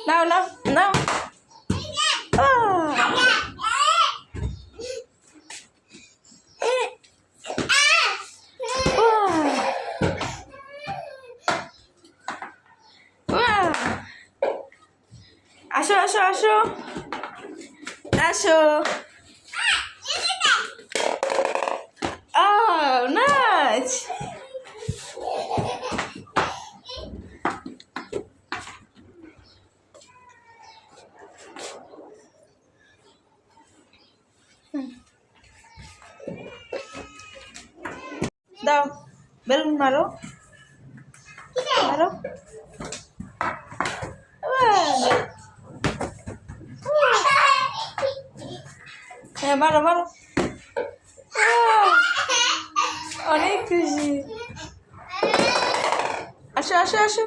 নাও নাও নাও। আসো আসো আসো আসো। Oh, nice. দাও বেলুন মারো মারো। হ্যাঁ মারো মারো। অনেক খুশি। আসো আসো আসো।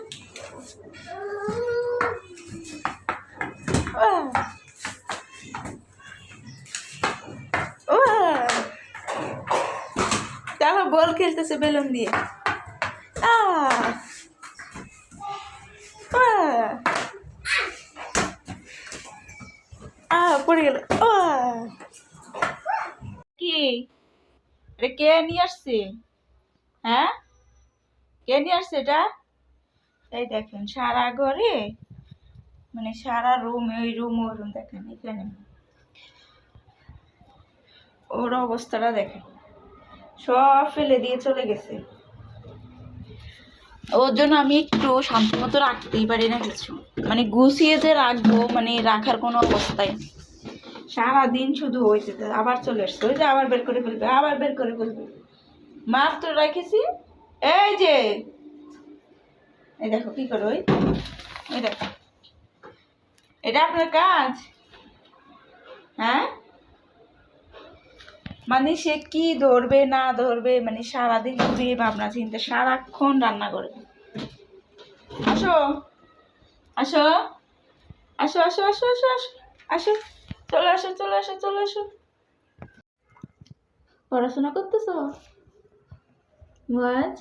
দেখো বল খেলতেছে বেলুন দিয়ে। পড়ে গেল। কি এটা কে নিয়ে আসছে? হ্যাঁ কে নিয়ে আসছে এটা? এই দেখেন সারা ঘরে মানে সারা রুমে ওই রুম ওই রুম দেখেন এখানে ওর অবস্থাটা দেখেন সব ফেলে দিয়ে চলে গেছে। ওর জন্য আমি একটু শান্তি মতো রাখতেই পারি না কিছু, মানে গুছিয়ে যে রাখবো মানে রাখার কোনো অবস্থায় সারাদিন শুধু হয়েছে। আবার চলে আসছে ওই যে আবার বের করে ফেলবে আবার বের করে ফেলবে। মাপ তো রেখেছি এই যে এই দেখো কি করো ওই দেখো এটা আপনার কাজ? হ্যাঁ মানে সে কি ধরবে না ধরবে মানে সারাদিন শুধু এই ভাবনা চিন্তা, সারাক্ষণ রান্না করবে। আসো আসো আসো আসো আসো আসো আসো আসো চলে আসো চলে আসো চলে আসো। পড়াশোনা করতেছো? আজ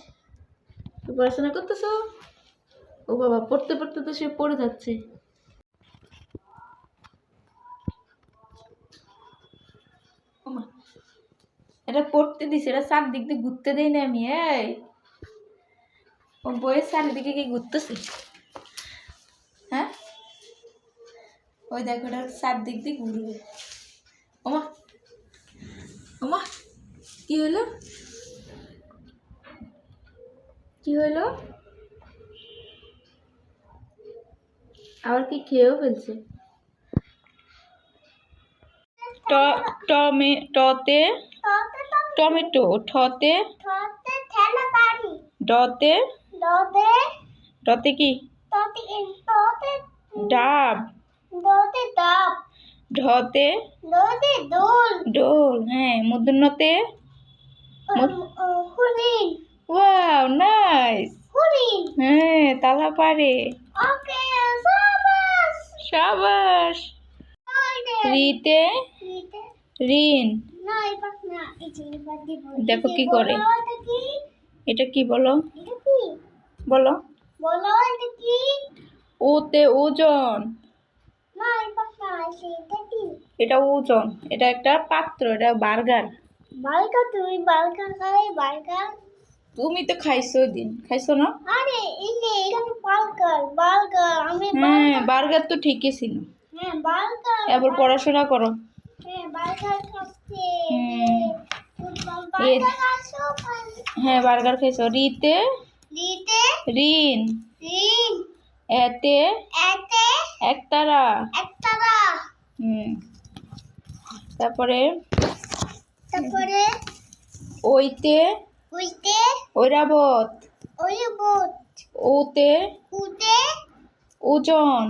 পড়াশোনা করতেছো? ও বাবা পড়তে পড়তে তো সে পড়ে যাচ্ছে। এটা পড়তে দিছে, এটা চারদিক দিয়ে ঘুরতে দেই না আমি। এই ও বইয়ের চারিদিকে কি ঘুরতেছে? হ্যাঁ ওই দেখো এটা চারদিক দিয়ে ঘুরবে। ওমা ওমা কি হলো কি হলো? আবার কি খেয়েও ফেলছে? টতে টমেটো, ঠতে ডতে ডতে কি ডাব, ঢতে ডোল। হ্যাঁ মূর্ধন্যতে ওয়াও নাইস। হ্যাঁ তালা পারে। সাবাস। রিতে রিন। দেখো কি করে এটা কি বলো বলো। ওতে ওজন, এটা ওজন, এটা একটা পাত্র, এটা বার্গার। তুমি বার্গার খাই বার্গার তুমি তো খাইছো ওই দিন খাইছো না? আরে এই যে এখানে বার্গার বার্গার আমি হ্যাঁ বার্গার তো ঠিকই ছিল। হ্যাঁ বার্গার এবার পড়াশোনা করো। হ্যাঁ বার্গার খাচ্ছি। বার্গার খাচ্ছো? হ্যাঁ বার্গার খাইছো। রিতে রিন এতে একতারা তারপরে ওইতে ঐরাবত ওতে ওজন